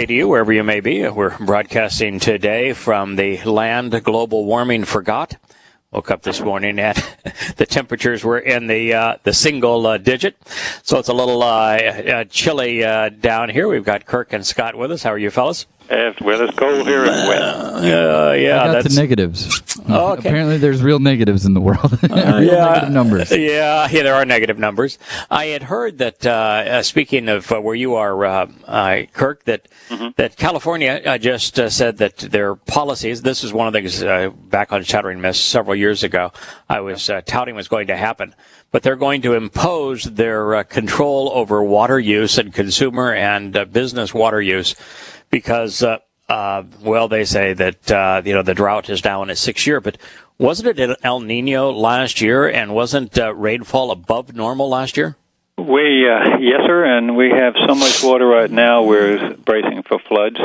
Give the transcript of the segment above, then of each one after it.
day to you, wherever you may be. We're broadcasting today from the land global warming forgot. Woke up this morning and the temperatures were in the single digit. So it's a little chilly down here. We've got Kirk and Scott with us. How are you, fellas? Weather's cold here and wet. Yeah, I got the negatives. Oh, okay. Apparently there's real negatives in the world. Negative numbers. Yeah, there are negative numbers. I had heard that, speaking of where you are, Kirk, that California just said that their policies, this is one of the things back on Chattering Mist several years ago, I was touting was going to happen. But they're going to impose their control over water use and consumer and business water use because, they say that, the drought is now in its 6th year. But wasn't it El Nino last year, and wasn't rainfall above normal last year? Yes, sir, and we have so much water right now, we're bracing for floods.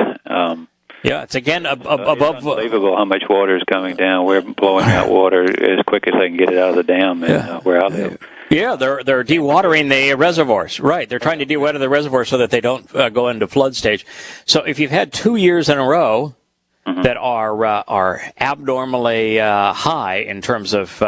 Yeah, it's again above. It's unbelievable how much water is coming down. We're blowing out water as quick as they can get it out of the dam where I live. Yeah, they're dewatering the reservoirs. Right, they're trying to dewater the reservoirs so that they don't go into flood stage. So if you've had 2 years in a row that are abnormally high in terms of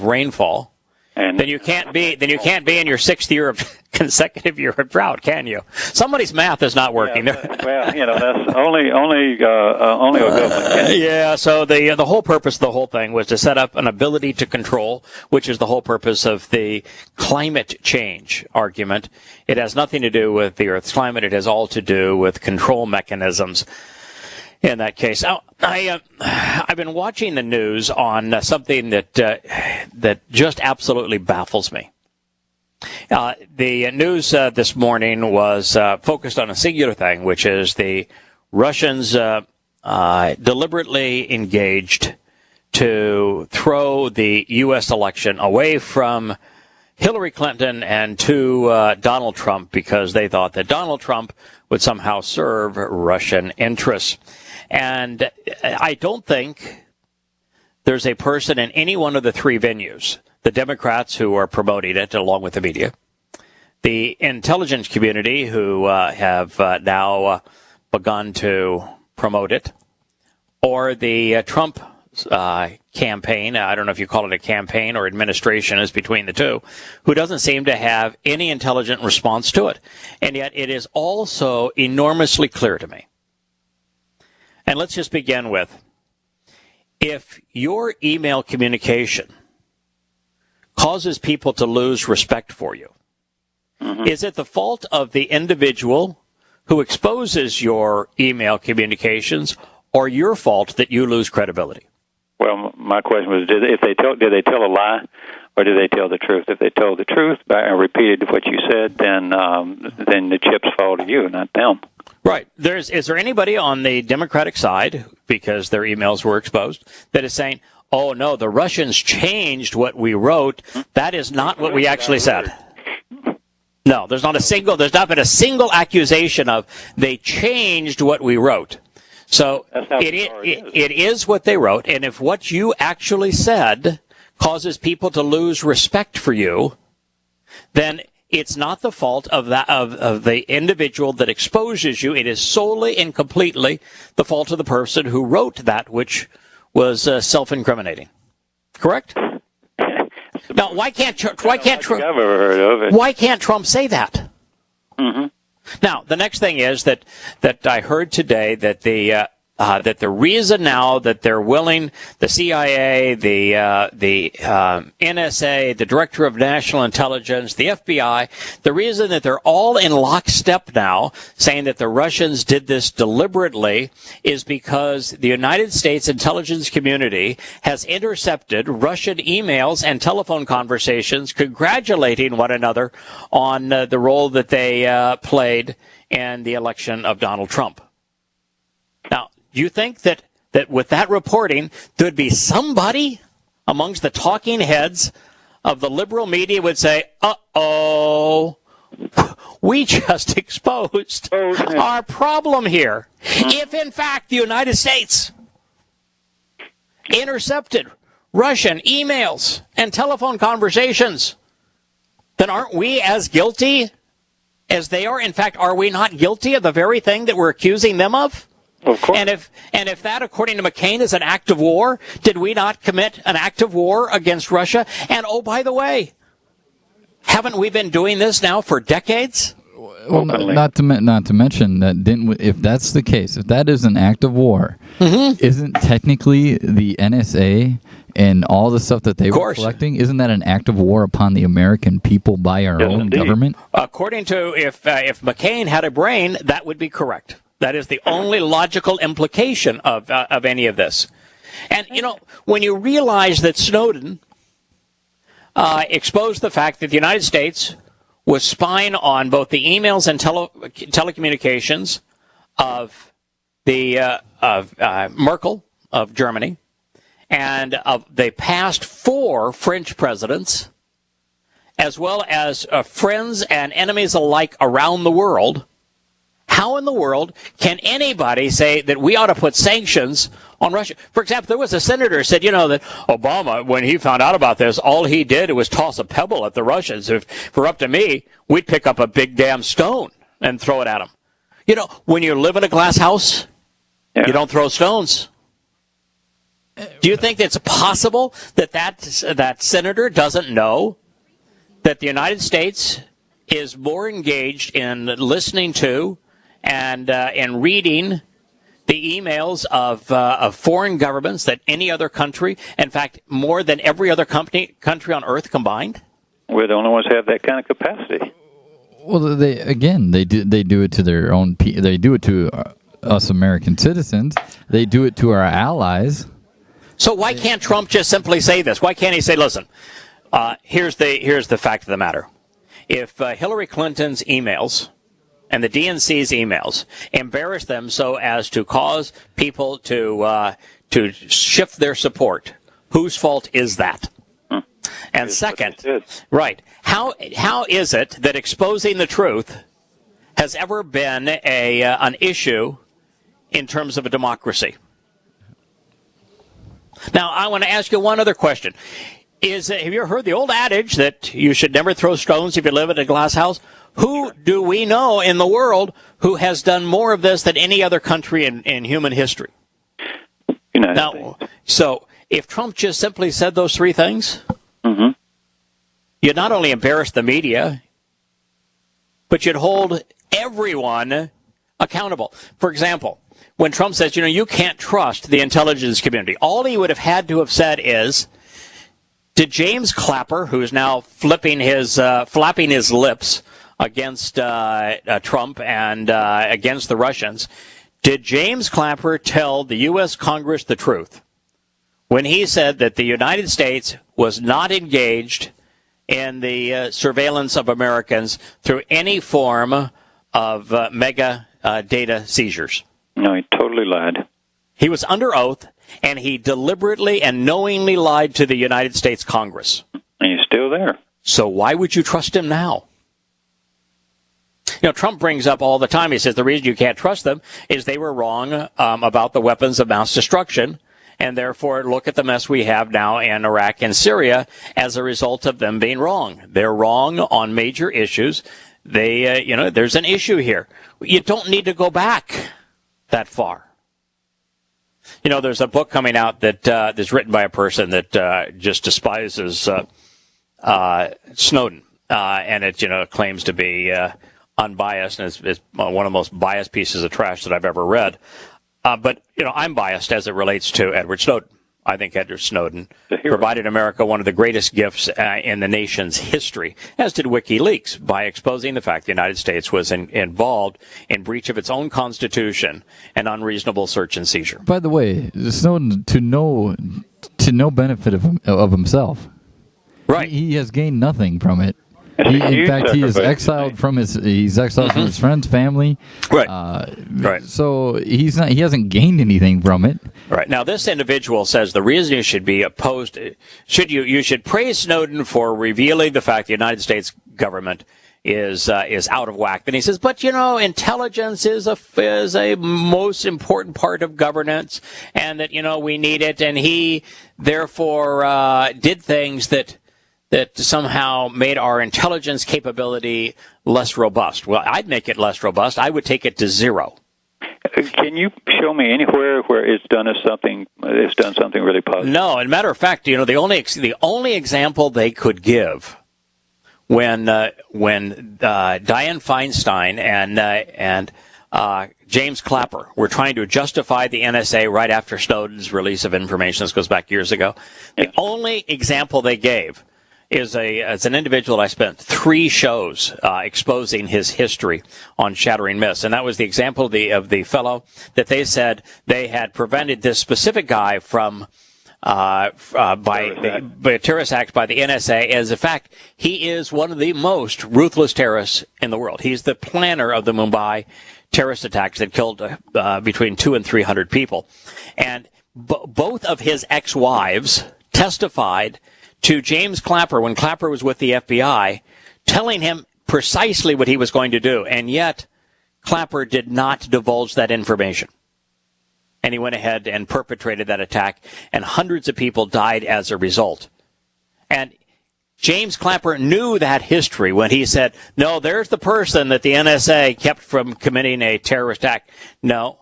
rainfall, then you can't be in your 6th year of consecutive year of drought, can you? Somebody's math is not working. Yeah, that's only a government can. Yeah, so the whole purpose of the whole thing was to set up an ability to control, which is the whole purpose of the climate change argument. It has nothing to do with the Earth's climate. It has all to do with control mechanisms. In that case, now, I've been watching the news on something that just absolutely baffles me. The news this morning was focused on a singular thing, which is the Russians deliberately engaged to throw the U.S. election away from Hillary Clinton and to Donald Trump because they thought that Donald Trump would somehow serve Russian interests. And I don't think there's a person in any one of the three venues, the Democrats who are promoting it along with the media, the intelligence community who have now begun to promote it, or the Trump campaign, I don't know if you call it a campaign or administration, is between the two, who doesn't seem to have any intelligent response to it. And yet it is also enormously clear to me. And let's just begin with, if your email communication causes people to lose respect for you, is it the fault of the individual who exposes your email communications or your fault that you lose credibility? Well, my question was, did they tell a lie or did they tell the truth? If they told the truth and repeated what you said, then the chips fall to you, not them. Right. Is there anybody on the Democratic side, because their emails were exposed, that is saying, oh, no, the Russians changed what we wrote. That is not what we actually said. No, there's not been a single accusation of they changed what we wrote. So it is what they wrote. And if what you actually said causes people to lose respect for you, then it's not the fault of the individual that exposes you. It is solely and completely the fault of the person who wrote that which was self-incriminating. Correct? Now, why can't Trump say that? Mm-hmm. Now, the next thing is that I heard today that that the reason now that they're willing, the CIA, the NSA, the Director of National Intelligence, the FBI, the reason that they're all in lockstep now saying that the Russians did this deliberately is because the United States intelligence community has intercepted Russian emails and telephone conversations congratulating one another on the role that they played in the election of Donald Trump. Now, do you think that with that reporting, there'd be somebody amongst the talking heads of the liberal media would say, uh-oh, we just exposed our problem here. If, in fact, the United States intercepted Russian emails and telephone conversations, then aren't we as guilty as they are? In fact, are we not guilty of the very thing that we're accusing them of? Of course. And if that, according to McCain, is an act of war, did we not commit an act of war against Russia? And oh, by the way, haven't we been doing this now for decades? Well, not to mention that if that's the case, if that is an act of war, isn't technically the NSA and all the stuff that they were collecting, isn't that an act of war upon the American people by our own government? According to if McCain had a brain, that would be correct. That is the only logical implication of any of this. And when you realize that Snowden exposed the fact that the United States was spying on both the emails and telecommunications of Merkel of Germany, and of the past 4 French presidents, as well as friends and enemies alike around the world. How in the world can anybody say that we ought to put sanctions on Russia? For example, there was a senator who said, that Obama, when he found out about this, all he did was toss a pebble at the Russians. If it were up to me, we'd pick up a big damn stone and throw it at them. When you live in a glass house, you don't throw stones. Do you think it's possible that senator doesn't know that the United States is more engaged in listening to and reading the emails of foreign governments than any other country? In fact, more than every other country on earth combined. We're the only ones who have that kind of capacity. Well, they do it to their own. They do it to us American citizens. They do it to our allies. So why can't Trump just simply say this? Why can't he say, "Listen, here's the fact of the matter. If Hillary Clinton's emails and the DNC's emails embarrass them so as to cause people to shift their support, whose fault is that?" And second, right, how is it that exposing the truth has ever been an issue in terms of a democracy? Now, I want to ask you one other question. Have you ever heard the old adage that you should never throw stones if you live in a glass house? Who do we know in the world who has done more of this than any other country in human history? Now, so if Trump just simply said those 3 things, you'd not only embarrass the media, but you'd hold everyone accountable. For example, when Trump says, you can't trust the intelligence community, all he would have had to have said is, did James Clapper, who is now flapping his lips against Trump and against the Russians, did James Clapper tell the U.S. Congress the truth when he said that the United States was not engaged in the surveillance of Americans through any form of mega data seizures? No, he totally lied. He was under oath, and he deliberately and knowingly lied to the United States Congress. And he's still there. So why would you trust him now? Trump brings up all the time, he says the reason you can't trust them is they were wrong about the weapons of mass destruction, and therefore look at the mess we have now in Iraq and Syria as a result of them being wrong. They're wrong on major issues. There's an issue here. You don't need to go back that far. There's a book coming out that is written by a person that just despises Snowden, and it claims to be unbiased, and it's one of the most biased pieces of trash that I've ever read. But I'm biased as it relates to Edward Snowden. I think Edward Snowden provided America one of the greatest gifts in the nation's history, as did WikiLeaks, by exposing the fact the United States was involved in breach of its own constitution and unreasonable search and seizure. By the way, Snowden, to no benefit of himself. Right. He has gained nothing from it. In fact, he is exiled from his friends, family. Right. Right. So he hasn't gained anything from it. Right. Now, this individual says the reason you should be opposed, you should praise Snowden for revealing the fact the United States government is out of whack. And he says, but intelligence is a most important part of governance, and that we need it. And he therefore did things that that somehow made our intelligence capability less robust. Well, I'd make it less robust. I would take it to zero. Can you show me anywhere where it's done something really positive? No, as a matter of fact, the only example they could give when Dianne Feinstein and James Clapper were trying to justify the NSA right after Snowden's release of information. This goes back years ago. The only example they gave is an individual that I spent 3 shows exposing his history on Shattering Myths, and that was the example of the fellow that they said they had prevented this specific guy from by terrorist acts by the NSA, as in fact he is one of the most ruthless terrorists in the world. He's the planner of the Mumbai terrorist attacks that killed between 200 and 300 people, and both of his ex-wives testified to James Clapper when Clapper was with the FBI, telling him precisely what he was going to do, and yet Clapper did not divulge that information. And he went ahead and perpetrated that attack, and hundreds of people died as a result. And James Clapper knew that history when he said, no, there's the person that the NSA kept from committing a terrorist act. No.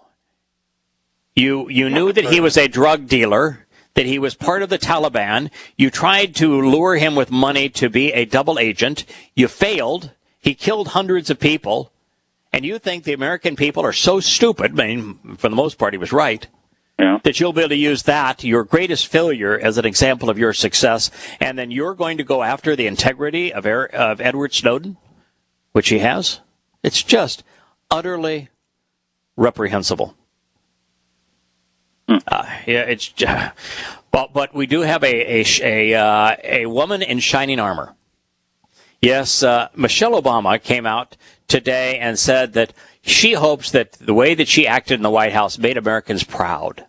You knew that he was a drug dealer, that he was part of the Taliban. You tried to lure him with money to be a double agent. You failed. He killed hundreds of people. And you think the American people are so stupid, I mean, for the most part he was right, that you'll be able to use that, your greatest failure, as an example of your success, and then you're going to go after the integrity of Edward Snowden, which he has? It's just utterly reprehensible. But we do have a woman in shining armor. Yes, Michelle Obama came out today and said that she hopes that the way that she acted in the White House made Americans proud.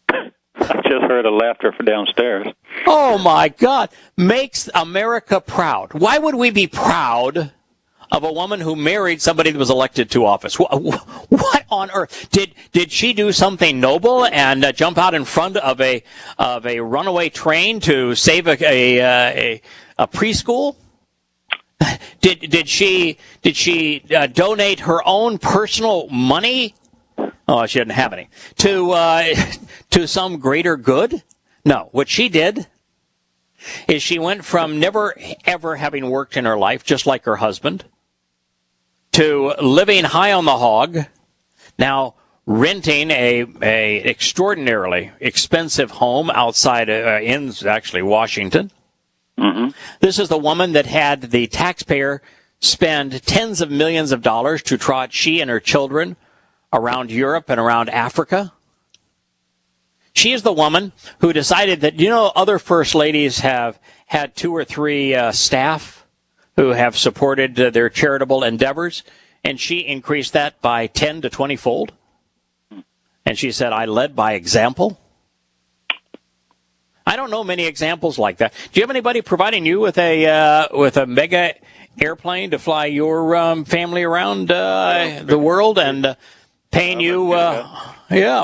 I just heard a laughter from downstairs. Oh my God, makes America proud. Why would we be proud of a woman who married somebody that was elected to office? What on earth? Did she do something noble and jump out in front of a runaway train to save a preschool? Did she donate her own personal money? Oh, she didn't have any to some greater good? No. What she did is she went from never ever having worked in her life, just like her husband, to living high on the hog, now renting a extraordinarily expensive home outside in actually Washington. Mm-hmm. This is the woman that had the taxpayer spend tens of millions of dollars to trot she and her children around Europe and around Africa. She is the woman who decided that, other first ladies have had 2 or 3 staff who have supported their charitable endeavors, and she increased that by 10 to 20-fold. And she said, I led by example. I don't know many examples like that. Do you have anybody providing you with a mega airplane to fly your family around the world and paying you,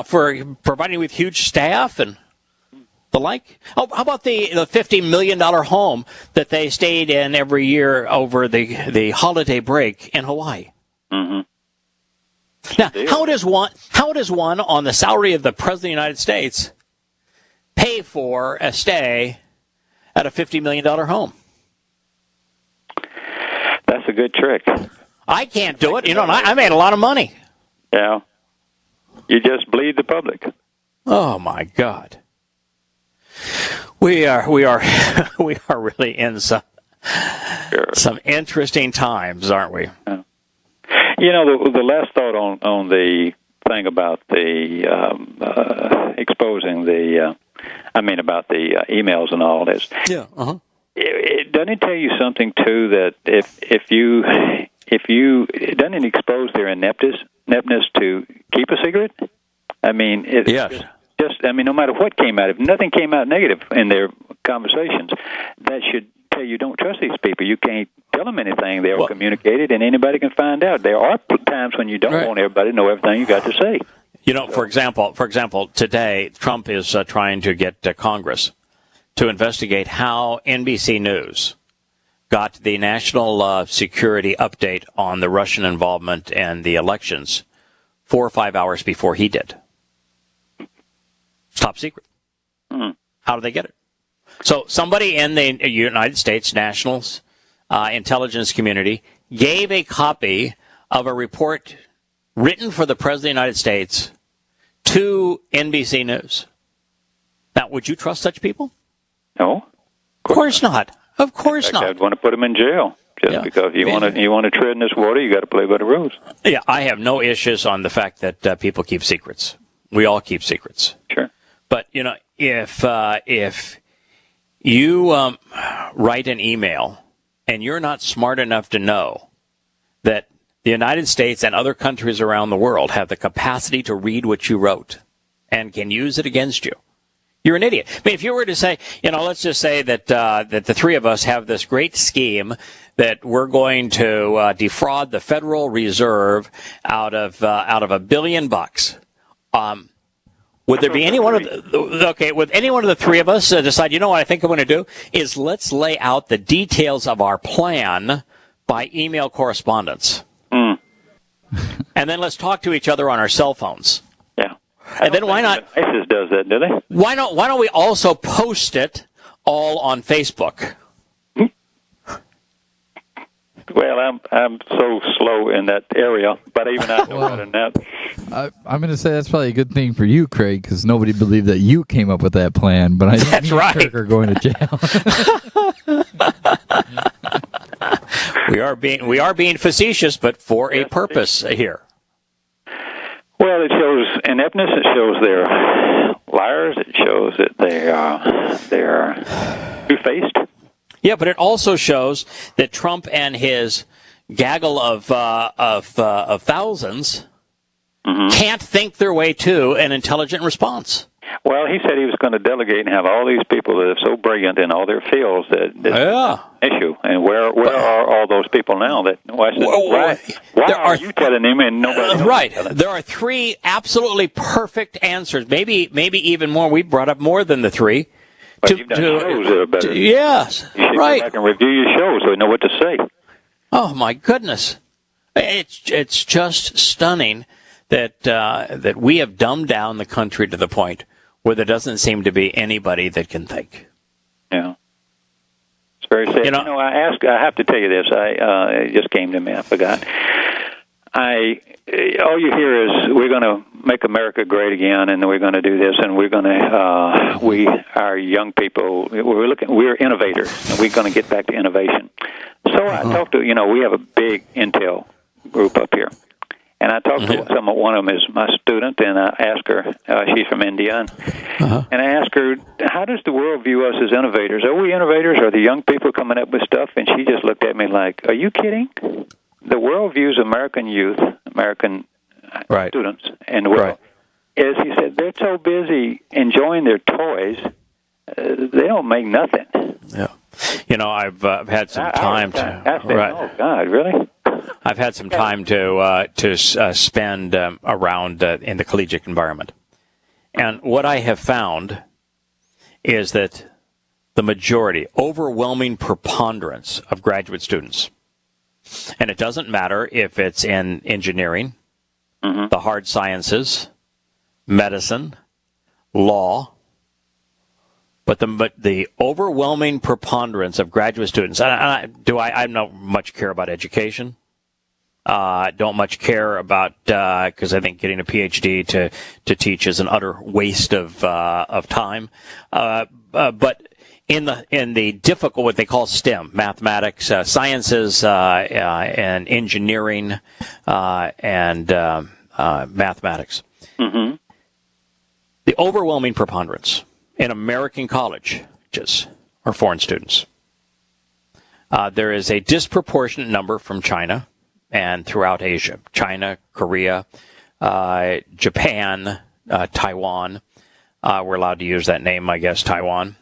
for providing you with huge staff and the like? Oh, how about the $50 million home that they stayed in every year over the holiday break in Hawaii? Mm-hmm. Now, how does one on the salary of the President of the United States pay for a stay at a $50 million home? That's a good trick. I can't do it. And I made a lot of money. Yeah. You just bleed the public. Oh my God. We are really in some interesting times, aren't we? Yeah. The last thought on the thing about the exposing about the emails and all this. Yeah. Uh-huh. Doesn't it tell you something too that if you doesn't it expose their ineptness to keep a secret? I mean, no matter what came out, if nothing came out negative in their conversations, that should tell you don't trust these people. You can't tell them anything. They'll communicate it, and anybody can find out. There are times when you don't want everybody to know everything you got to say. For example, today Trump is trying to get Congress to investigate how NBC News got the national security update on the Russian involvement in the elections 4 or 5 hours before he did. It's top secret. How do they get it? So somebody in the United States national intelligence community gave a copy of a report written for the President of the United States to NBC News. Now, would you trust such people? No. Of course not. Of course not. I'd want to put them in jail just because you want to tread in this water. You got to play by the rules. Yeah, I have no issues on the fact that people keep secrets. We all keep secrets. Sure. But you know, if you write an email and you're not smart enough to know that the United States and other countries around the world have the capacity to read what you wrote and can use it against you, you're an idiot. I mean, if you were to say, you know, let's just say that that the three of us have this great scheme that we're going to defraud the Federal Reserve out of $1 billion. Would there be any one of would any one of the three of us decide, you know what I think I'm going to do is let's lay out the details of our plan by email correspondence. And then let's talk to each other on our cell phones. Yeah. And then why not? ISIS does that, do they? Why don't we also post it all on Facebook? Well, I'm so slow in that area, but even I know better than that. I'm going to say that's probably a good thing for you, Craig, because nobody believed that you came up with that plan. But I think that's right. Kirk are going to jail. We are being facetious, but for a purpose here. Well, it shows ineptness. It shows they're liars. It shows that they're two-faced. Yeah, but it also shows that Trump and his gaggle of thousands can't think their way to an intelligent response. Well, he said he was going to delegate and have all these people that are so brilliant in all their fields that issue. And where are all those people now? Why are you telling him and nobody else? Right. There are three absolutely perfect answers. Maybe even more. We brought up more than the three. But you've done shows that are better. Yes, you should right. Go back and review your show so we know what to say. Oh my goodness, it's just stunning that we have dumbed down the country to the point where there doesn't seem to be anybody that can think. Yeah, it's very sad. I have to tell you this. It just came to me. I forgot. All you hear is we're going to make America great again, and we're going to do this, and we're going to our young people. We're innovators, and we're going to get back to innovation. So I talked to we have a big Intel group up here, and I talked to one of them is my student, and I asked her. She's from India, and I asked her, how does the world view us as innovators? Are we innovators? Are the young people coming up with stuff? And she just looked at me like, are you kidding? The world views American youth, American students, and the world. As he said, they're so busy enjoying their toys, they don't make nothing. Yeah. I've had some time to. Oh God, really? I've had some time to spend around in the collegiate environment, and what I have found is that the majority, overwhelming preponderance of graduate students. And it doesn't matter if it's in engineering, the hard sciences, medicine, law, but the overwhelming preponderance of graduate students. I don't much care about education. Don't much care about because I think getting a PhD to teach is an utter waste of time. But in the difficult, what they call STEM, mathematics, sciences, and engineering, and mathematics. The overwhelming preponderance in American colleges are foreign students. There is a disproportionate number from China and throughout Asia. China, Korea, Japan, Taiwan. We're allowed to use that name, I guess, Taiwan.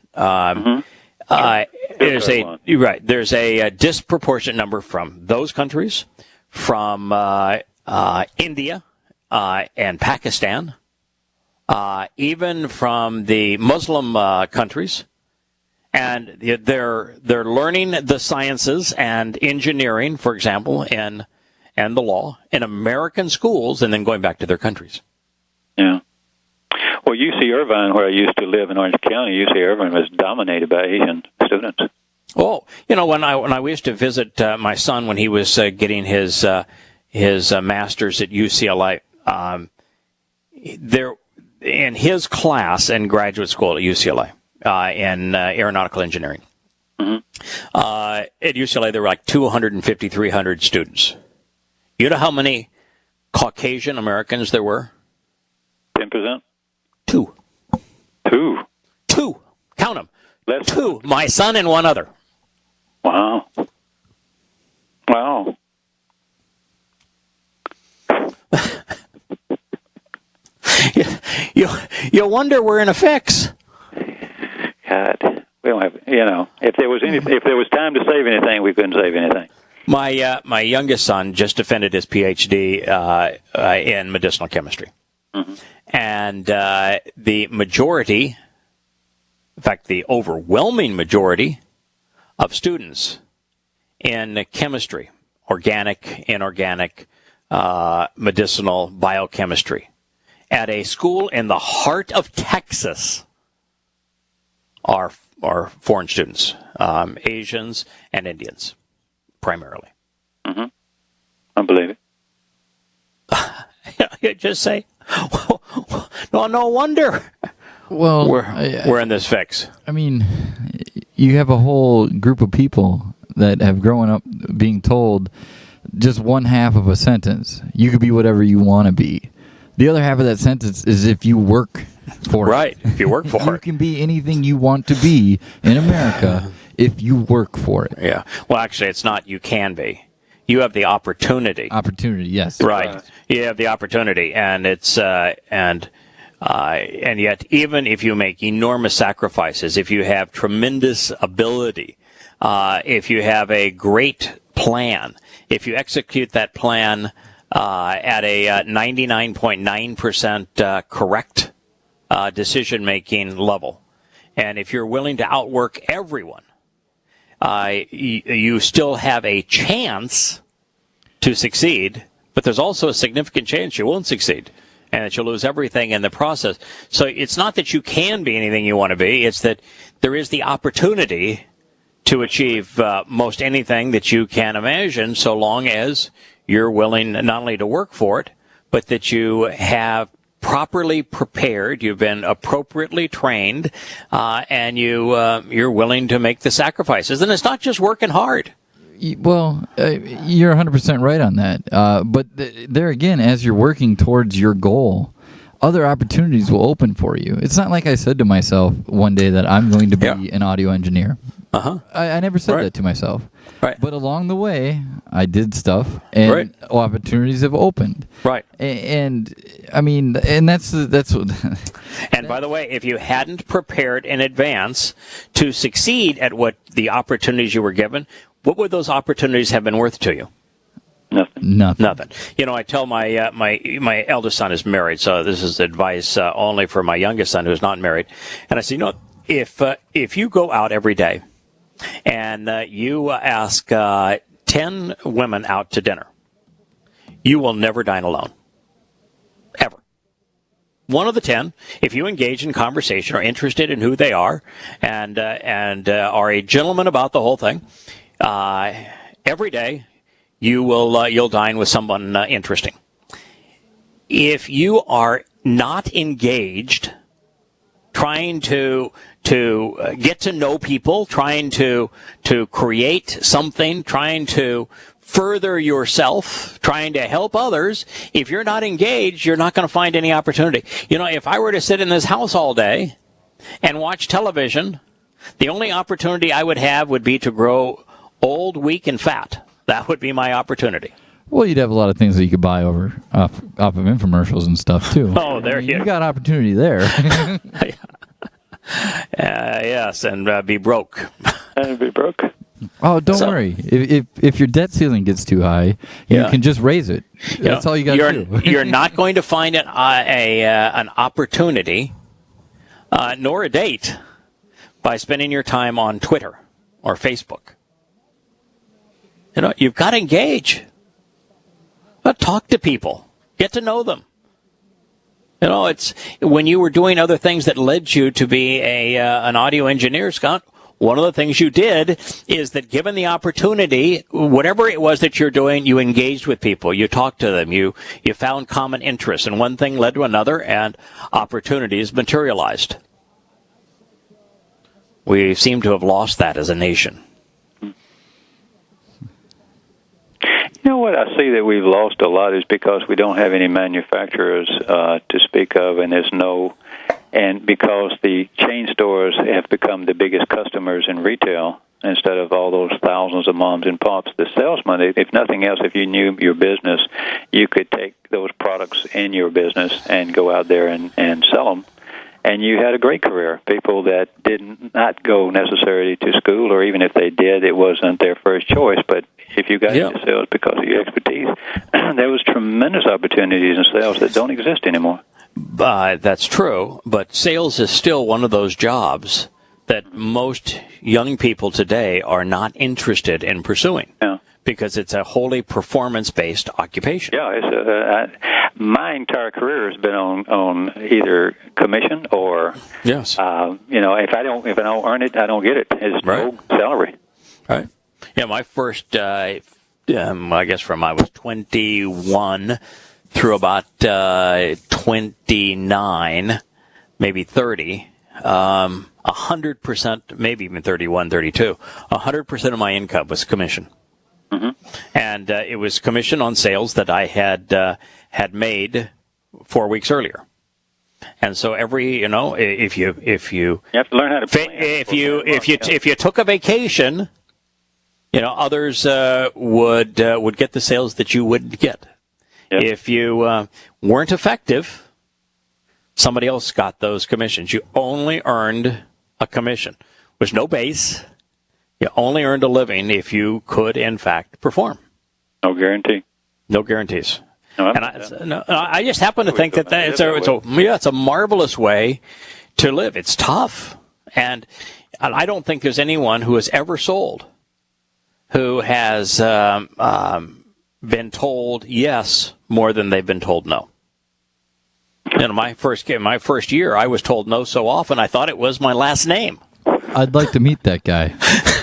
There's a disproportionate number from those countries, from India and Pakistan, even from the Muslim countries, And they're learning the sciences and engineering, for example, and the law in American schools, and then going back to their countries. Yeah. Well, UC Irvine, where I used to live in Orange County, UC Irvine was dominated by Asian students. Oh, when I used to visit my son when he was getting his master's at UCLA, there in his class in graduate school at UCLA in aeronautical engineering. Mm-hmm. At UCLA, there were like 250, 300 students. You know how many Caucasian Americans there were? 10%? Two. Count them. Less two. My son and one other. Wow. You wonder we're in a fix. God, we don't have. If there was time to save anything, we couldn't save anything. My youngest son just defended his PhD in medicinal chemistry, and the majority, in fact, the overwhelming majority of students in chemistry, organic, inorganic, medicinal, biochemistry, at a school in the heart of Texas are foreign students, Asians and Indians, primarily. Mm-hmm. I believe it. You just say, no wonder. Well, we're in this fix. I mean, you have a whole group of people that have grown up being told just one half of a sentence. You could be whatever you want to be. The other half of that sentence is if you work for it. Right, if you work for it. You can be anything you want to be in America if you work for it. Yeah. Well, actually, it's not you can be. You have the opportunity. Opportunity, yes. Right. You have the opportunity, and it's and yet, even if you make enormous sacrifices, if you have tremendous ability, if you have a great plan, if you execute that plan at a 99.9% correct decision-making level, and if you're willing to outwork everyone, you still have a chance to succeed, but there's also a significant chance you won't succeed and that you'll lose everything in the process. So it's not that you can be anything you want to be, it's that there is the opportunity to achieve most anything that you can imagine, so long as you're willing not only to work for it, but that you have properly prepared, you've been appropriately trained, and you're willing to make the sacrifices. And it's not just working hard. Well, you're 100% right on that. But there again, as you're working towards your goal, other opportunities will open for you. It's not like I said to myself one day that I'm going to be an audio engineer. Uh-huh. I never said that to myself. Right. But along the way, I did stuff, and opportunities have opened. Right. And I mean, and that's what. And by the way, if you hadn't prepared in advance to succeed at what the opportunities you were given, what would those opportunities have been worth to you? Nothing. I tell my my eldest son is married, so this is advice only for my youngest son who's not married. And I say, if you go out every day and you ask 10 women out to dinner, you will never dine alone. Ever. One of the 10, if you engage in conversation, are interested in who they are, and are a gentleman about the whole thing, every day you'll dine with someone interesting. If you are not engaged, trying to get to know people, trying to create something, trying to further yourself, trying to help others, if you're not engaged, you're not going to find any opportunity. If I were to sit in this house all day and watch television, the only opportunity I would have would be to grow old, weak, and fat. That would be my opportunity. Well, you'd have a lot of things that you could buy off of infomercials and stuff, too. Oh, there you got opportunity there. Yes, and be broke. And be broke. Oh, don't worry. If your debt ceiling gets too high, you can just raise it. That's all you got to do. You're not going to find an opportunity, nor a date, by spending your time on Twitter or Facebook. You've got to engage. Talk to people. Get to know them. It's when you were doing other things that led you to be an audio engineer, Scott. One of the things you did is that given the opportunity, whatever it was that you're doing, you engaged with people. You talked to them. You found common interests, and one thing led to another, and opportunities materialized. We seem to have lost that as a nation. You know what I see that we've lost a lot is because we don't have any manufacturers to speak of, and because the chain stores have become the biggest customers in retail instead of all those thousands of moms and pops. The salesman, if nothing else, if you knew your business, you could take those products in your business and go out there and sell them. And you had a great career. People that did not go necessarily to school, or even if they did, it wasn't their first choice. But if you got into sales because of your expertise, there was tremendous opportunities in sales that don't exist anymore. That's true, but sales is still one of those jobs that most young people today are not interested in pursuing. Yeah. Because it's a wholly performance-based occupation. Yeah, my entire career has been on either commission or yes. If I don't earn it, I don't get it. It's no salary. Right. Yeah, my first, I guess from I was 21 through about 29, maybe 30. 100%, maybe even 31, 32. 100% of my income was commission. Mm-hmm. And it was commission on sales that I had made 4 weeks earlier. And so if you have to learn how to plan. if you took a vacation, others would get the sales that you wouldn't get. Yep. If you weren't effective, somebody else got those commissions. You only earned a commission. There's no base. You only earned a living if you could, in fact, perform. No guarantee. No guarantees. No, I just happen to think that it's a marvelous way to live. It's tough, and I don't think there's anyone who has ever sold who has been told yes more than they've been told no. My first year, I was told no so often I thought it was my last name. I'd like to meet that guy.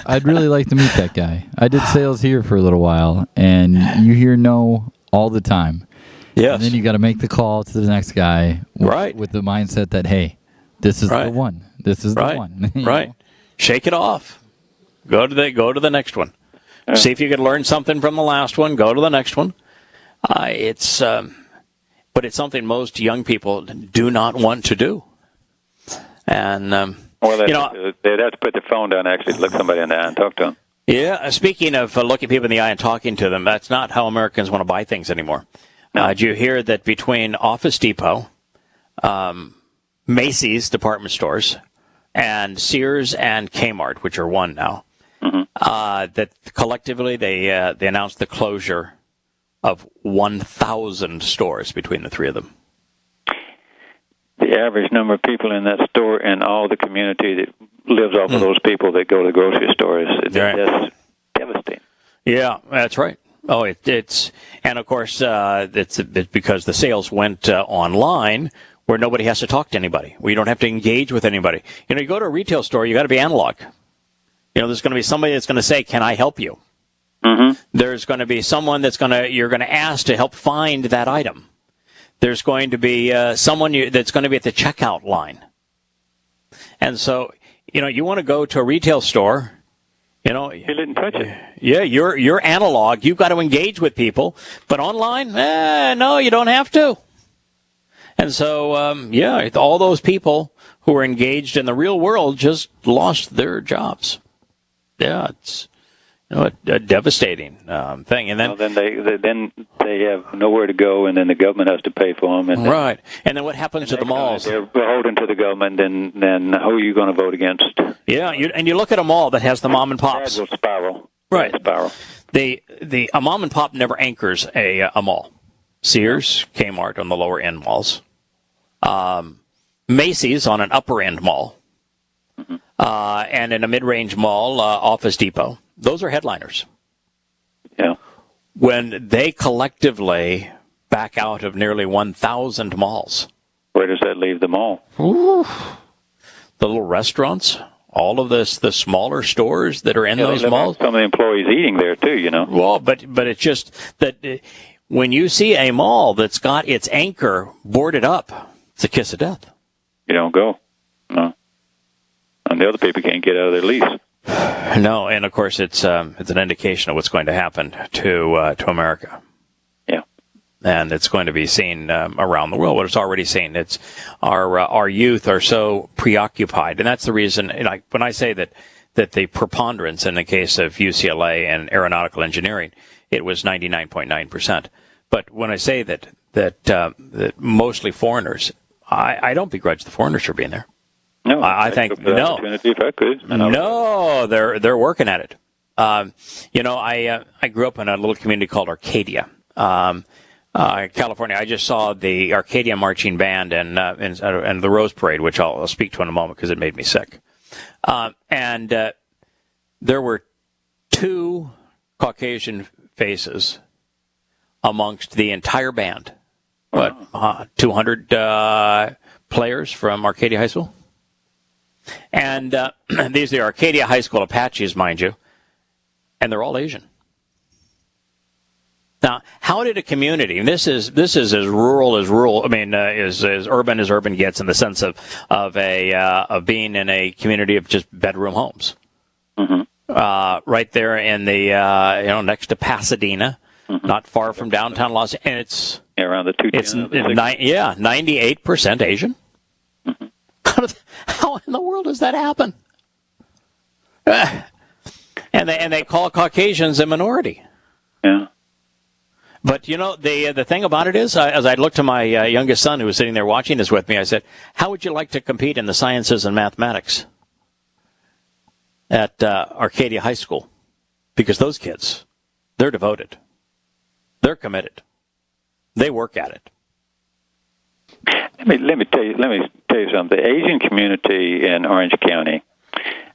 I'd really like to meet that guy. I did sales here for a little while, and you hear no all the time. Yes. And then you got to make the call to the next guy with the mindset that, hey, this is the one. This is the one. Right. Shake it off. Go to the next one. Yeah. See if you can learn something from the last one. Go to the next one. But it's something most young people do not want to do. And they'd have to put the phone down and actually look somebody in the eye and talk to them. Yeah, speaking of looking people in the eye and talking to them, that's not how Americans want to buy things anymore. No. Did you hear that between Office Depot, Macy's department stores, and Sears and Kmart, which are one now, that collectively they announced the closure of 1,000 stores between the three of them? The average number of people in that store and all the community that lives off of those people that go to the grocery store that's devastating. Yeah, that's right. Oh, it's and of course it's because the sales went online where nobody has to talk to anybody, where you don't have to engage with anybody. You go to a retail store, you got to be analog. There's going to be somebody that's going to say, "Can I help you?" Mm-hmm. There's going to be someone you're going to ask to help find that item. There's going to be someone that's going to be at the checkout line. And so, you want to go to a retail store, He didn't touch it. Yeah, you're analog. You've got to engage with people. But online, no, you don't have to. And so, all those people who are engaged in the real world just lost their jobs. Yeah, it's a devastating thing. And then they have nowhere to go, and then the government has to pay for them. And right. And then what happens to the malls? They're beholden to the government, and then who are you going to vote against? Yeah, you look at a mall that has the mom and pops. Will spiral. Right. Spiral. A mom and pop never anchors a mall. Sears, Kmart on the lower end malls. Macy's on an upper end mall. Mm-hmm. and in a mid-range mall, Office Depot. Those are headliners. Yeah. When they collectively back out of nearly 1,000 malls. Where does that leave the mall? Ooh. The little restaurants, all of the smaller stores that are in those malls. Some of the employees eating there too, you know. Well, but it's just that when you see a mall that's got its anchor boarded up, it's a kiss of death. You don't go. No. And the other people can't get out of their lease. No, and of course it's an indication of what's going to happen to America. Yeah, and it's going to be seen around the world. What it's already seen. It's our youth are so preoccupied, and that's the reason. When I say that the preponderance in the case of UCLA and aeronautical engineering, it was 99.9%. But when I say that mostly foreigners, I don't begrudge the foreigners for being there. No, I think no. If I could, no, they're working at it. I grew up in a little community called Arcadia, California. I just saw the Arcadia marching band and the Rose Parade, which I'll speak to in a moment because it made me sick. And there were 2 Caucasian faces amongst the entire band. What, 200 players from Arcadia High School? And these are Arcadia High School Apaches, mind you, and they're all Asian. Now, how did a community? And this is as rural as rural. I mean, as urban as urban gets in the sense of being in a community of just bedroom homes. Mm-hmm. Right there in the next to Pasadena, mm-hmm. Not far from downtown Los Angeles, and it's around the 210. It's 98% Asian. Mm-hmm. How in the world does that happen? And they call Caucasians a minority. Yeah. But the thing about it is, as I looked to my youngest son who was sitting there watching this with me, I said, "How would you like to compete in the sciences and mathematics at Arcadia High School?" Because those kids, they're devoted, they're committed, they work at it. Let me tell you something. The Asian community in Orange County.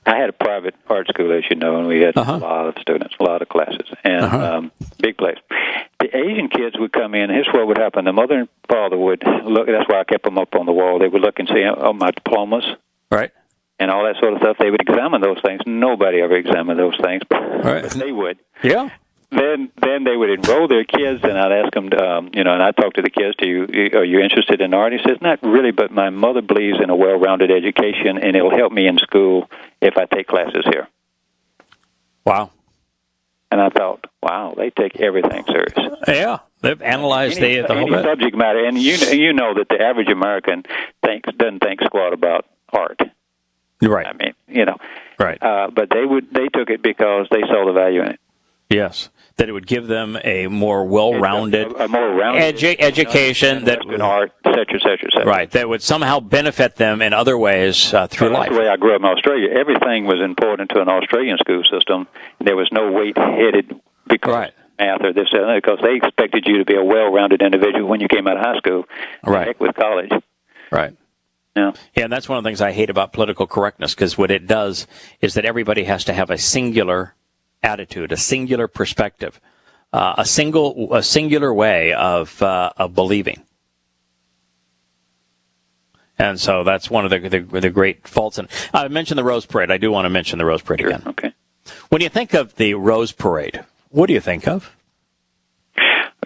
I had a private art school, as you know, and we had a lot of students, a lot of classes, and big place. The Asian kids would come in. Here's what would happen: the mother and father would look. That's why I kept them up on the wall. They would look and see my diplomas, right, and all that sort of stuff. They would examine those things. Nobody ever examined those things, right. But they would. Yeah. Then they would enroll their kids, and I'd ask them, and I'd talk to the kids, are you interested in art? He says, not really, but my mother believes in a well-rounded education, and it'll help me in school if I take classes here. Wow. And I thought, wow, they take everything serious. Yeah, they've analyzed the whole bit. Subject matter, and you know that the average American doesn't think squat about art. Right. I mean, Right. But they took it because they saw the value in it. Yes, that it would give them a more well-rounded, education that in art, et cetera. Right, that would somehow benefit them in other ways through life. That's the way I grew up in Australia. Everything was important to an Australian school system. There was no weight-headed because math or this or that, because they expected you to be a well-rounded individual when you came out of high school. Right. Heck with college. Right. Yeah, and that's one of the things I hate about political correctness, because what it does is that everybody has to have a singular attitude, a singular perspective, a singular way of believing, and so that's one of the great faults. And I mentioned the Rose Parade. I do want to mention the Rose Parade again. Okay. When you think of the Rose Parade, what do you think of?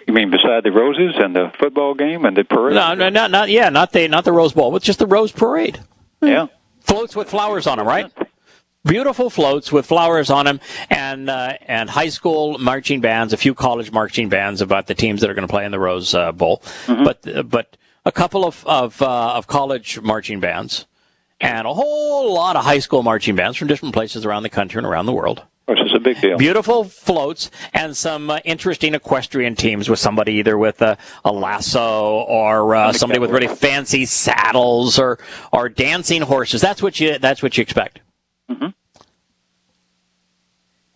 You mean beside the roses and the football game and the parade? No, not the Rose Bowl, but just the Rose Parade. Yeah, floats with flowers on them, right? Beautiful floats with flowers on them, and high school marching bands, a few college marching bands about the teams that are going to play in the Rose Bowl, but a couple of college marching bands, and a whole lot of high school marching bands from different places around the country and around the world. Which is a big deal. Beautiful floats and some interesting equestrian teams with somebody either with a lasso or somebody with really fancy saddles or dancing horses. That's what you expect. Mm-hmm.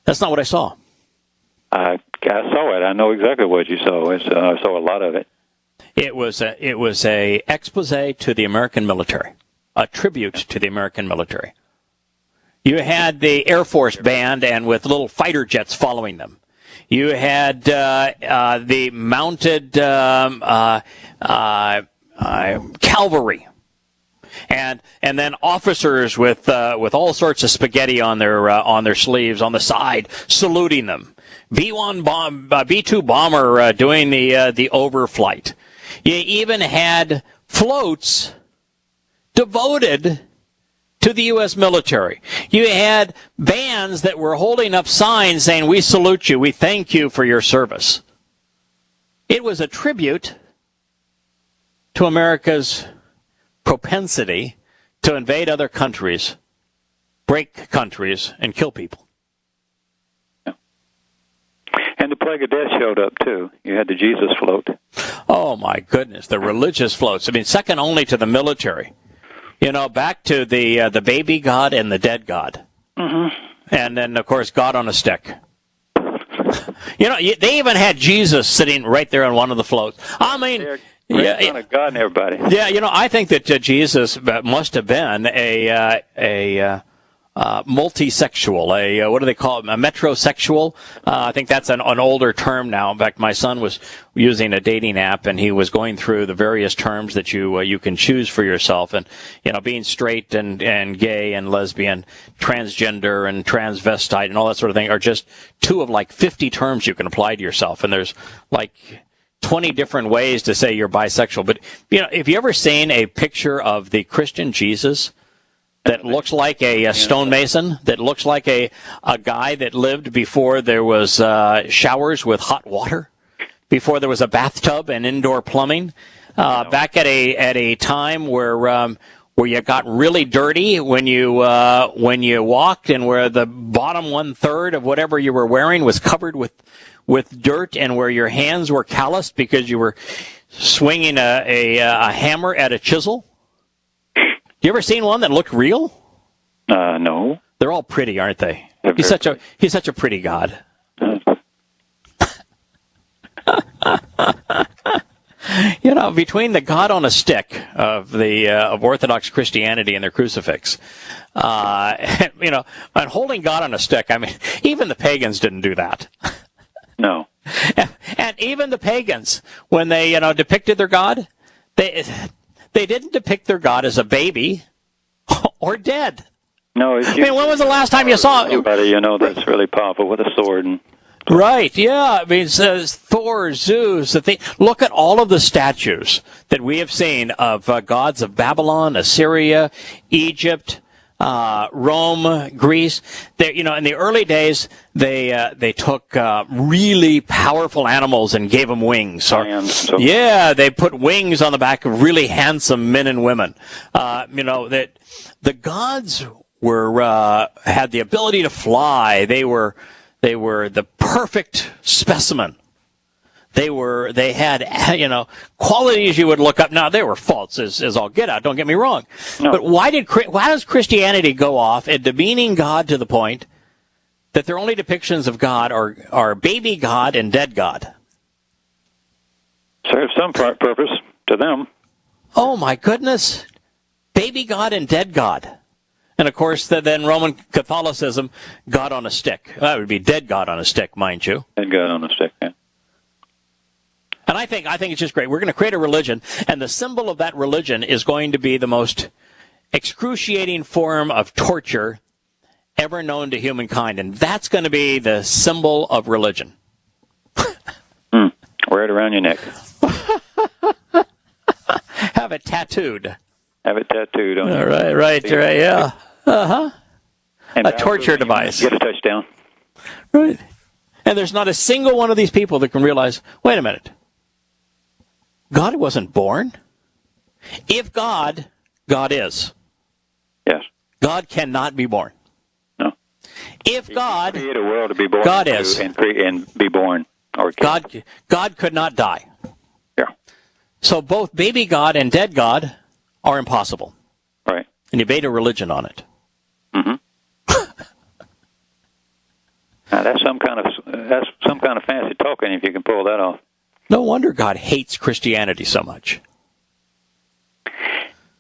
That's not what I saw. I saw it. I know exactly what you saw. I saw a lot of it. It was a expose to the American military, a tribute to the American military. You had the Air Force band and with little fighter jets following them. You had the mounted cavalry, and then officers with all sorts of spaghetti on their sleeves on the side, saluting them. B-2 bomber doing the overflight. You even had floats devoted to the U.S. military. You had bands that were holding up signs saying, "We salute you, we thank you for your service." It was a tribute to America's propensity to invade other countries, break countries, and kill people. Yeah. And the plague of death showed up, too. You had the Jesus float. Oh, my goodness, the religious floats. I mean, second only to the military. You know, back to the baby God and the dead God. Mm-hmm. And then, of course, God on a stick. You know, they even had Jesus sitting right there on one of the floats. I mean, yeah, God and everybody. Yeah, you know, I think that Jesus must have been a multisexual, what do they call it, a metrosexual? I think that's an older term now. In fact, my son was using a dating app, and he was going through the various terms that you can choose for yourself. And, you know, being straight and gay and lesbian, transgender and transvestite and all that sort of thing are just two of like 50 terms you can apply to yourself. And there's like 20 different ways to say you're bisexual. But, you know, have you ever seen a picture of the Christian Jesus that looks like a stonemason, that looks like a guy that lived before there was showers with hot water, before there was a bathtub and indoor plumbing, back at a time where you got really dirty when you walked, and where the bottom 1/3 of whatever you were wearing was covered with dirt, and where your hands were calloused because you were swinging a hammer at a chisel? You ever seen one that looked real? No. They're all pretty, aren't they? He's such a pretty God. You know, between the God on a stick of Orthodox Christianity and their crucifix, you know, and holding God on a stick. I mean, even the pagans didn't do that. No. And even the pagans, when they depicted their God, they didn't depict their God as a baby or dead. No, I mean, when was the last time you saw anybody that's really powerful with a sword? And right, yeah. I mean, it says Thor, Zeus. Look at all of the statues that we have seen of gods of Babylon, Assyria, Egypt, Rome, Greece. In the early days, they took really powerful animals and gave them wings. They put wings on the back of really handsome men and women. That the gods had the ability to fly. They were the perfect specimen. They had, qualities you would look up. Now, they were false as all get out. Don't get me wrong. No. But why does Christianity go off at demeaning God to the point that their only depictions of God are baby God and dead God? Serves some purpose to them. Oh, my goodness. Baby God and dead God. And, of course, then Roman Catholicism, God on a stick. That would be dead God on a stick, mind you. Dead God on a stick, yeah. And I think it's just great. We're going to create a religion, and the symbol of that religion is going to be the most excruciating form of torture ever known to humankind, and that's going to be the symbol of religion. Wear it around your neck. Have it tattooed. Have it tattooed on you. Right, yeah. Uh-huh. And a torture device. Get a touchdown. Right. And there's not a single one of these people that can realize, wait a minute, God wasn't born? If God is. Yes. God cannot be born. No. If God create a world to be born God is. And be born. Or God could not die. Yeah. So both baby God and dead God are impossible. Right. And you made a religion on it. Mm-hmm. Now that's some kind of fancy talking if you can pull that off. No wonder God hates Christianity so much.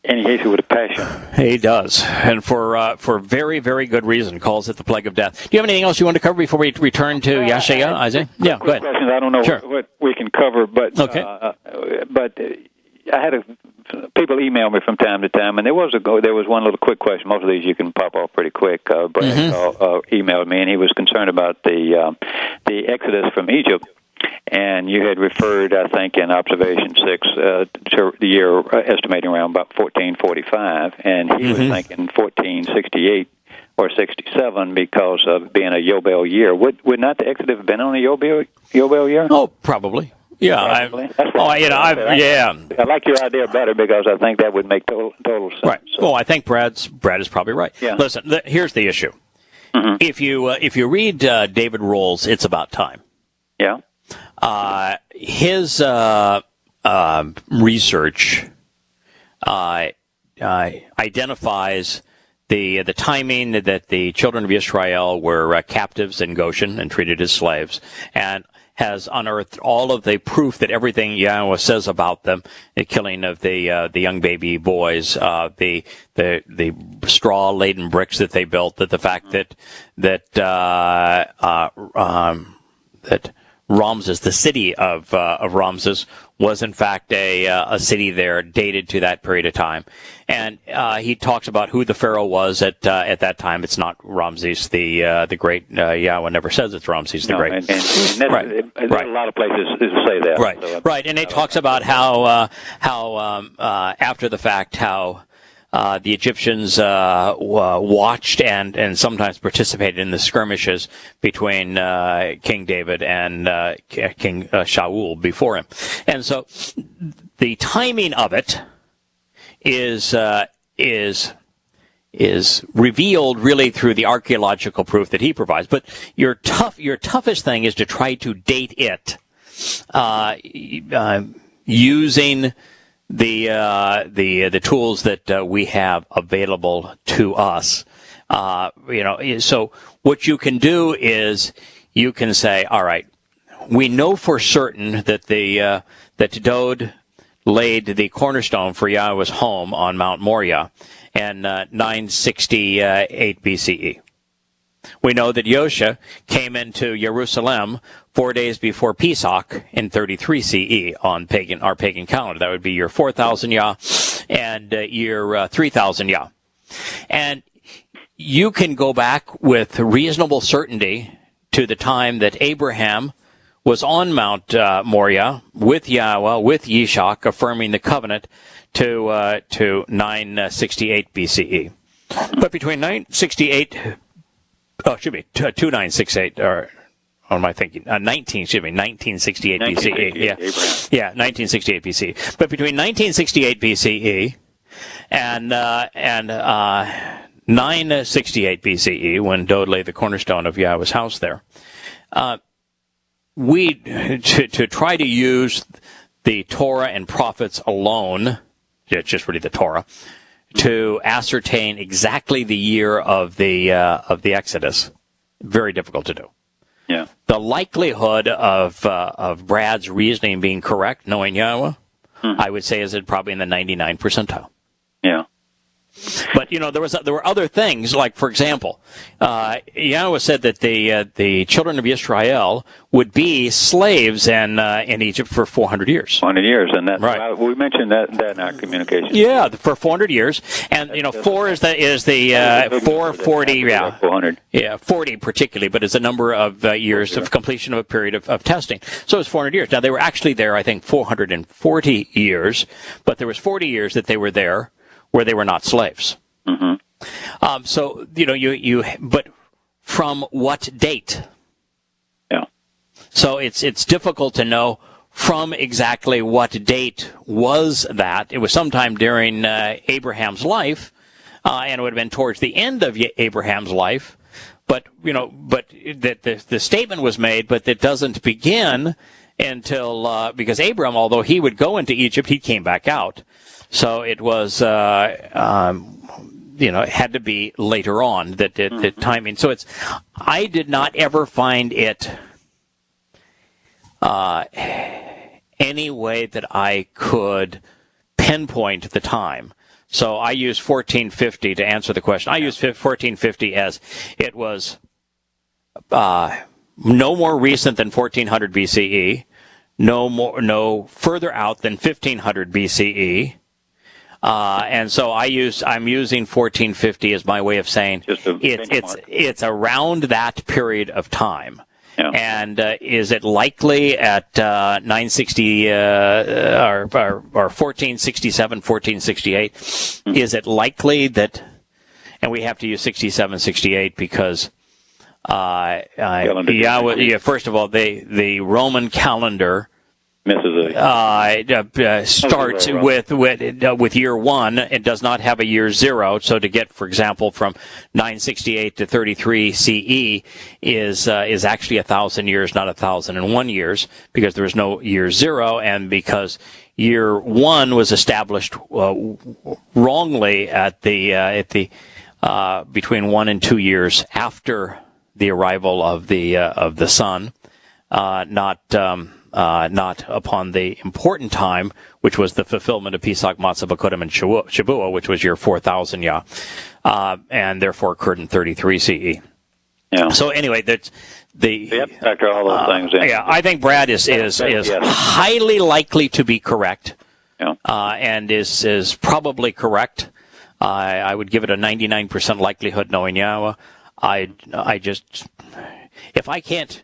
And he hates it with a passion. He does, and for very, very good reason. Calls it the plague of death. Do you have anything else you want to cover before we return to Yahowah, Isaiah? Yeah, go ahead. Questions. I don't know what we can cover, but okay. But I had people email me from time to time, and there was one little quick question. Most of these you can pop off pretty quick. Brad emailed me, and he was concerned about the exodus from Egypt. And you had referred, I think, in Observation 6 to the year estimating around about 1445, and he was thinking 1468 or 67 because of being a Yobel year. Would not the Exodus have been on a Yobel year? Oh, probably. Yeah. I like your idea better because I think that would make total sense. Right. So. Well, I think Brad is probably right. Yeah. Listen, here's the issue. If you read David Roll's "It's About Time," yeah. His research identifies the timing that the children of Israel were captives in Goshen and treated as slaves, and has unearthed all of the proof that everything Yahowah says about them, the killing of the young baby boys, the straw-laden bricks that they built, that the fact that Ramses, the city of Ramses, was in fact a city there dated to that period of time, and he talks about who the pharaoh was at that time. It's not Ramses the Great. Yahowah never says it's Ramses the Great. And that's, right. There's a lot of places to say that. Right, so, right, and it talks about how after the fact how. The Egyptians watched and sometimes participated in the skirmishes between King David and King Shaul before him, and so the timing of it is revealed really through the archaeological proof that he provides. But your toughest thing is to try to date it using the tools that we have available to us. So what you can do is you can say, all right, we know for certain that that Dode laid the cornerstone for Yahowah's home on Mount Moriah in 968 BCE. We know that Yosha came into Jerusalem 4 days before Pesach in 33 CE on our pagan calendar. That would be year 4,000 Yah and year 3,000 Yah. And you can go back with reasonable certainty to the time that Abraham was on Mount Moriah with Yahowah, with Yishak, affirming the covenant to 968 BCE. But between 2968, or what am I thinking? 1968 BCE. Yeah, 1968 BCE. But between 1968 BCE and 968 BCE, when Dode laid the cornerstone of Yahowah's house there, to try to use the Torah and prophets alone, it's just really the Torah, to ascertain exactly the year of the Exodus, very difficult to do. Yeah. The likelihood of Brad's reasoning being correct, knowing Yahowah, I would say is probably in the 99th percentile. Yeah. But there were other things, like for example, Yahowah said that the children of Israel would be slaves in Egypt for 400 years. 400 years, and that right. We mentioned that in our communication. Yeah, for 400 years, and 4 is the 440. Yeah, 400. Yeah, 40 particularly, but it's a number of years of completion of a period of testing. So it's 400 years. Now they were actually there, I think, 440 years, but there was 40 years that they were there where they were not slaves. Mm-hmm. So but from what date? Yeah. So it's difficult to know from exactly what date was that. It was sometime during Abraham's life, and it would have been towards the end of Abraham's life. But the statement was made, but it doesn't begin until because Abram, although he would go into Egypt, he came back out. So it was, it had to be later on that the timing. So I did not ever find it any way that I could pinpoint the time. So I use 1450 to answer the question. I use 1450 as it was no more recent than 1400 BCE, no further out than 1500 BCE. And so I'm using 1450 as my way of saying it's around that period of time. Yeah. And is it likely at 960 or 1467, 1468? Mm-hmm. Is it likely that? And we have to use 67, 68 because first of all, the Roman calendar starts with year 1. It does not have a year 0. So to get, for example, from 968 to 33 CE is actually 1,000 years, not 1,001 years, because there is no year 0, and because year 1 was established wrongly at the between 1 and 2 years after the arrival of the sun, not upon the important time, which was the fulfillment of Pesach, Matzah, Bakudim, and Shavuot, which was year 4,000, and therefore occurred in 33 CE. Yeah. So anyway, that's the factor all those things in. Yeah, I think Brad is highly likely to be correct, and is probably correct. I would give it a 99% likelihood, knowing Yahowah. I just, if I can't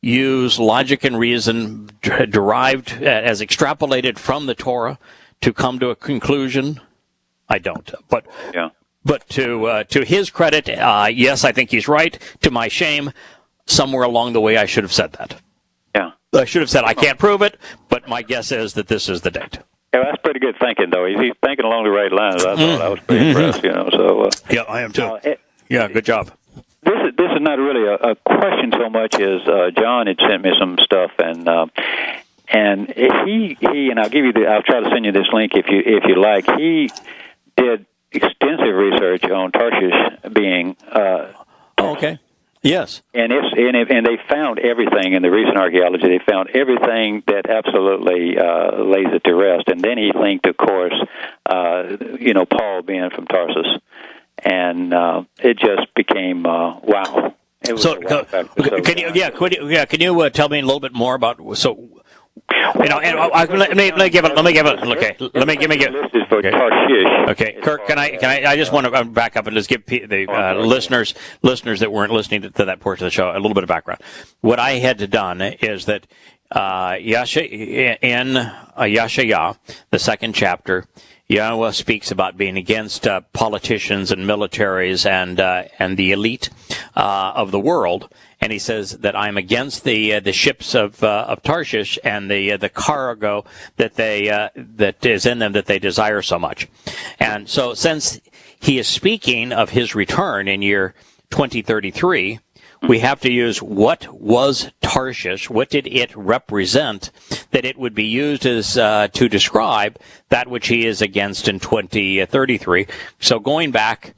use logic and reason derived as extrapolated from the Torah to come to a conclusion, I don't. But to his credit, yes, I think he's right. To my shame, somewhere along the way, I should have said that. Yeah, I should have said I can't prove it, but my guess is that this is the date. Yeah, that's pretty good thinking, though. He's thinking along the right lines. I thought I was pretty impressed. So yeah, I am too. Yeah, good job. This is not really a question so much as John had sent me some stuff, and he and I'll try to send you this link if you like. He did extensive research on Tarshish being. Okay. Yes. And they found everything in the recent archaeology. They found everything that absolutely lays it to rest. And then he linked, of course, Paul being from Tarsus. And it just became wow. It was so, can you tell me a little bit more about let me give it. Okay, Kirk, can I just want to back up and just give the listeners that weren't listening to that portion of the show a little bit of background. What I had done is that in Yahshua, the second chapter, Yahowah speaks about being against politicians and militaries and the elite of the world, and he says that I'm against the ships of Tarshish and the cargo that is in them that they desire so much. And so, since he is speaking of his return in year 2033, we have to use what was Tarshish, what did it represent, that it would be used as to describe that which he is against in 2033. So going back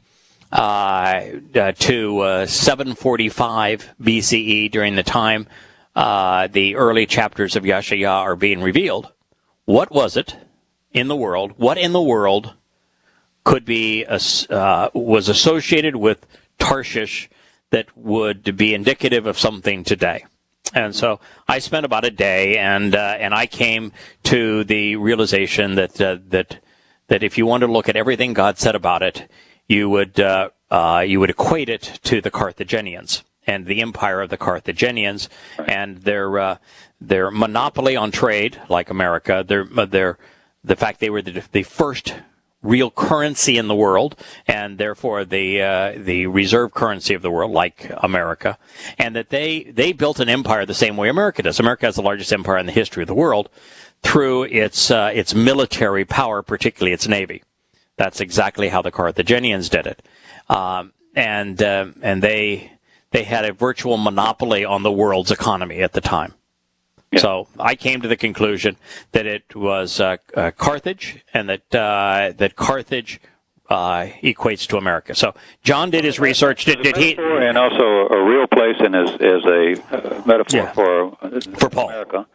to 745 BCE, during the time the early chapters of Yahshua are being revealed, what was it in the world? What in the world could be was associated with Tarshish that would be indicative of something today? And so I spent about a day, and I came to the realization that if you want to look at everything God said about it, you would equate it to the Carthaginians and the empire of the Carthaginians and their monopoly on trade, like America. The fact they were the first real currency in the world, and therefore the reserve currency of the world, like America, and that they built an empire the same way America does. America has the largest empire in the history of the world through its military power, particularly its navy. That's exactly how the Carthaginians did it, and they had a virtual monopoly on the world's economy at the time. Yeah. So I came to the conclusion that it was Carthage, and that Carthage equates to America. So John did his research. Did he? And also a real place and is a metaphor for Paul. America.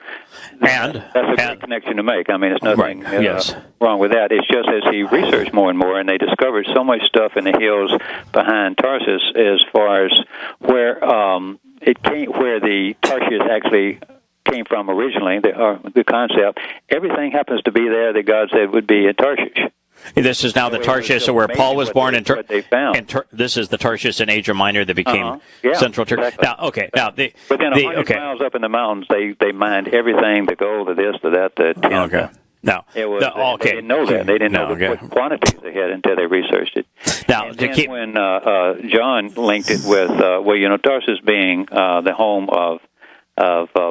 And that's a great connection to make. I mean, it's nothing right. wrong with that. It's just as he researched more and more, and they discovered so much stuff in the hills behind Tarsus as far as where it came, where the Tarshish actually came from originally, the concept. Everything happens to be there that God said would be at Tarshish. This is now the Tarshish where Paul was born. This is the Tarshish in Asia Minor that became Central Turkey. Exactly. Now, within 100 miles up in the mountains, they mined everything, the gold, the this, the that, the tin. Okay. Now, they didn't know that. They didn't know what quantities they had until they researched it. Now, and then when John linked it with, Tarsus being the home of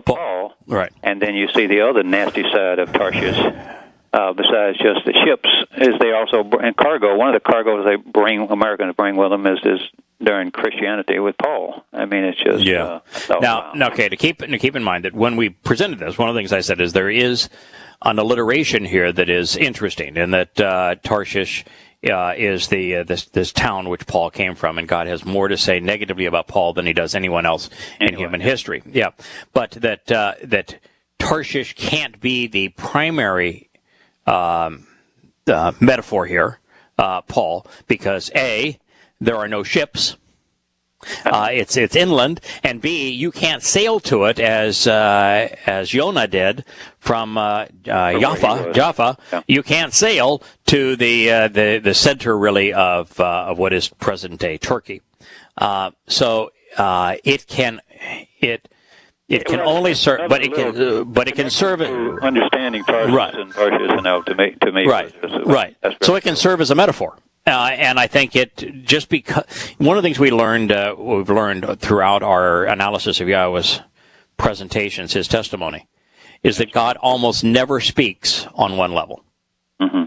Paul, right? And then you see the other nasty side of Tarshish. Besides just the ships, is they also and cargo. One of the cargoes Americans bring with them is during Christianity with Paul. I mean, it's just now, okay. To keep in mind that when we presented this, one of the things I said is there is an alliteration here that is interesting, in that Tarshish is this town which Paul came from, and God has more to say negatively about Paul than he does anyone else in human history. Yeah, but that Tarshish can't be the primary metaphor here, Paul, because A, there are no ships. It's inland, and B, you can't sail to it as Jonah did from Jaffa. Yeah. You can't sail to the center really of what is present day Turkey. So it can only serve, but it can serve understanding Tarshish and Tarshish, to me, right. So it can serve as a metaphor. And I think it just because one of the things we've learned throughout our analysis of Yahowah's presentations, his testimony, is that God almost never speaks on one level. Mm-hmm.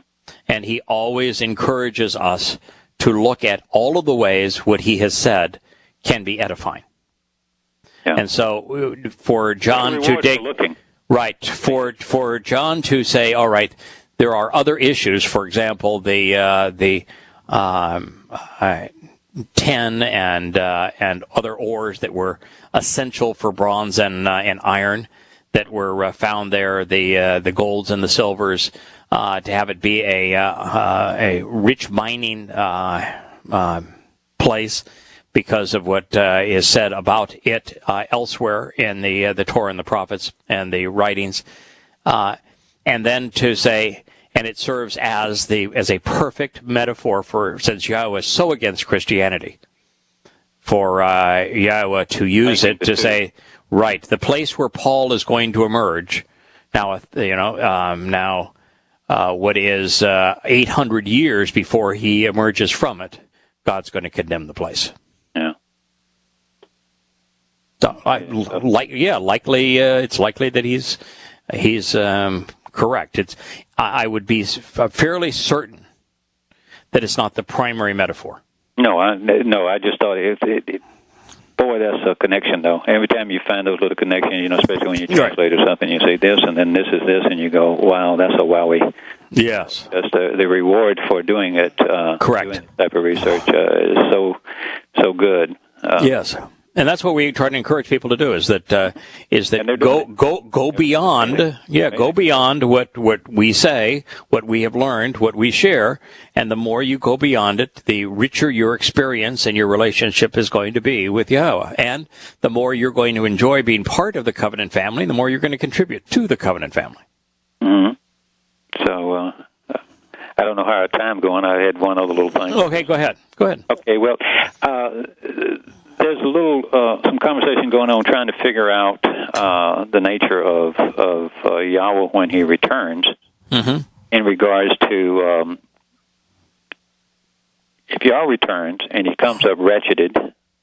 And he always encourages us to look at all of the ways what he has said can be edifying. Yeah. And so for John to dig, right, for John to say, all right, there are other issues, for example, the tin and other ores that were essential for bronze and iron that were found there, the golds and the silvers, to have it be a rich mining place because of what is said about it elsewhere in the Torah and the prophets and the writings, and then to say. And it serves as a perfect metaphor for, since Yahowah is so against Christianity, for Yahowah to use it to say, right, the place where Paul is going to emerge now, what is 800 years before he emerges from it, God's going to condemn the place. Yeah. So, likely it's likely that he's correct. I would be fairly certain that it's not the primary metaphor. No, I just thought boy, that's a connection, though. Every time you find those little connections, especially when you translate or something, you say this, and then this is this, and you go, wow, that's a wowie. Yes. That's the reward for doing it. Correct. Doing this type of research is so good. Yes. And that's what we try to encourage people to do, is that go beyond, go beyond what we say, what we have learned, what we share, and the more you go beyond it, the richer your experience and your relationship is going to be with Yahowah. And the more you're going to enjoy being part of the covenant family, the more you're going to contribute to the covenant family. Mm-hmm. So, I don't know how our time going. I had one other little thing. Okay, go ahead. Okay, well, there's a little some conversation going on trying to figure out the nature of Yahowah when he returns, mm-hmm. in regards to if Yahweh returns and he comes up wretched,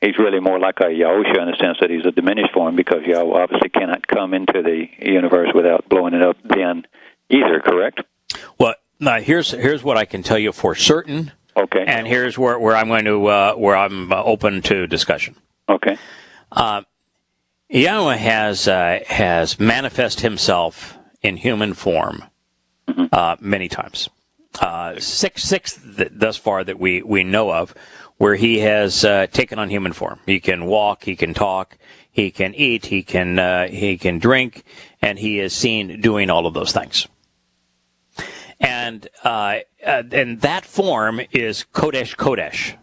he's really more like a Yahusha in the sense that he's a diminished form, because Yahweh obviously cannot come into the universe without blowing it up then either, correct? Well, now here's what I can tell you for certain. Okay. And here's where I'm going to where I'm open to discussion. Okay. Yahowah has manifested himself in human form many times. Sixth thus far that we know of, where he has taken on human form. He can walk, he can talk, he can eat, he can drink, and he is seen doing all of those things. And that form is Kodesh,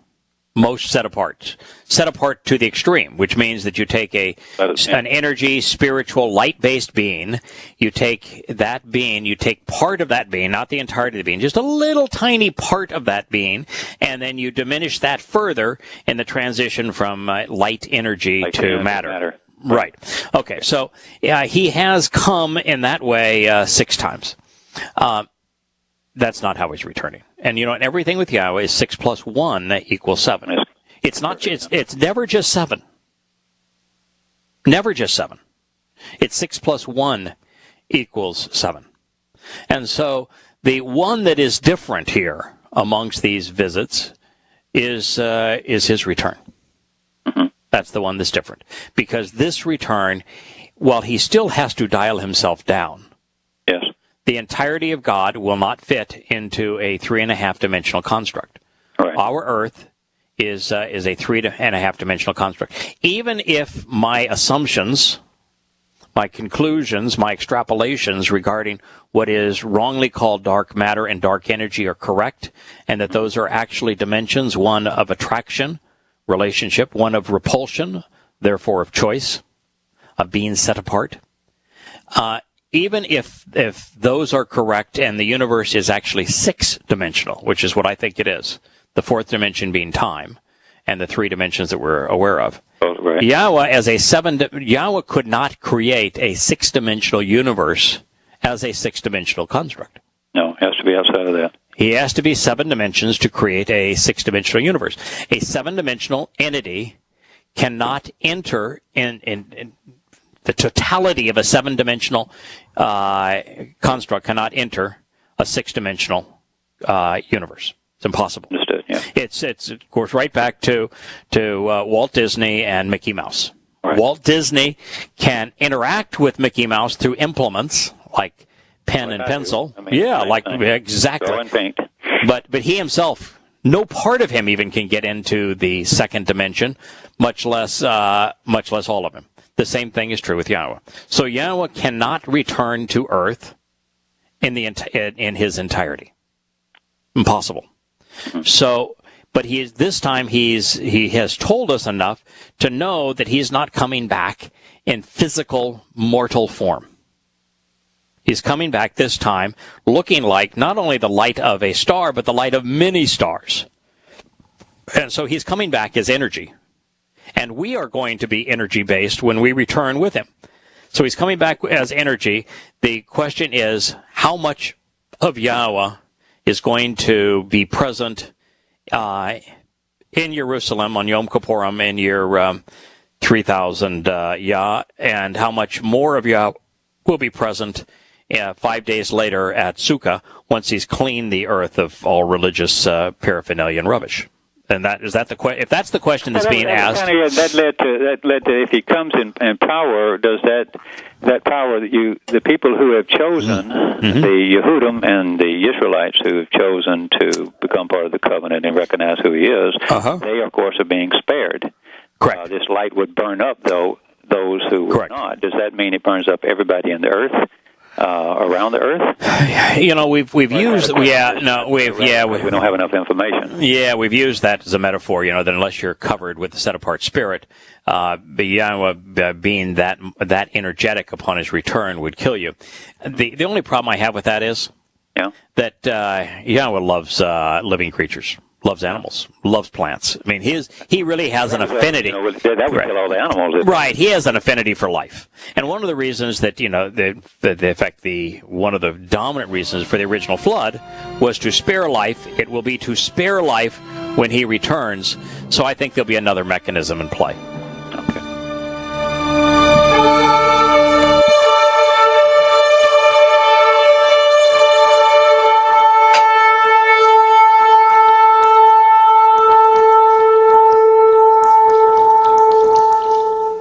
most set apart to the extreme, which means that you take an energy, spiritual, light-based being, you take that being, you take part of that being, not the entirety of the being, just a little tiny part of that being, and then you diminish that further in the transition from light energy to matter. Right. Okay, so he has come in that way 6 times. That's not how he's returning. And and everything with Yahowah is 6 plus 1 equals 7. It's not. It's never just 7. Never just 7. It's 6 plus 1 equals 7. And so the one that is different here amongst these visits is his return. Mm-hmm. That's the one that's different, because this return, while he still has to dial himself down. Yes. The entirety of God will not fit into a 3.5-dimensional construct. Right. Our Earth is a 3.5-dimensional construct. Even if my assumptions, my conclusions, my extrapolations regarding what is wrongly called dark matter and dark energy are correct, and that those are actually dimensions, one of attraction, relationship, one of repulsion, therefore of choice, of being set apart, even if those are correct and the universe is actually 6-dimensional, which is what I think it is, the 4th dimension being time, and the 3 dimensions that we're aware of. Oh, right. Yahowah could not create a 6-dimensional universe as a 6-dimensional construct. No, it has to be outside of that. He has to be 7 dimensions to create a 6-dimensional universe. A 7-dimensional entity cannot enter in the totality of a 7-dimensional construct cannot enter a 6-dimensional universe. It's impossible. Understood. Yeah. It's of course right back to Walt Disney and Mickey Mouse. Right. Walt Disney can interact with Mickey Mouse through implements like pen and pencil. Exactly. Draw and paint. But he himself, no part of him even can get into the 2nd dimension, much less all of him. The same thing is true with Yahowah. So Yahowah cannot return to Earth in his entirety. Impossible. So, but this time he has told us enough to know that he's not coming back in physical mortal form. He's coming back this time looking like not only the light of a star, but the light of many stars. And so he's coming back as energy. And we are going to be energy-based when we return with him. So he's coming back as energy. The question is, how much of Yahowah is going to be present in Jerusalem on Yom Kippurim in year 3000 Yah, and how much more of Yah will be present 5 days later at Sukkah once he's cleaned the earth of all religious paraphernalia and rubbish. And if that's the question that's being asked, that led to if he comes in power, does that power that the people who have chosen the Yehudim and the Israelites who have chosen to become part of the covenant and recognize who he is, they of course are being spared. Correct. This light would burn up those who were not. Does that mean it burns up everybody in the earth? Around the earth? We've used we don't have enough information. Yeah, we've used that as a metaphor. That unless you're covered with the set apart spirit, Yahowah being that energetic upon his return would kill you. The only problem I have with that is that Yahowah loves living creatures. Loves animals, loves plants. I mean, he really has an affinity. That would kill all the animals. Right, he has an affinity for life. And one of the reasons that, one of the dominant reasons for the original flood was to spare life. It will be to spare life when he returns. So I think there'll be another mechanism in play.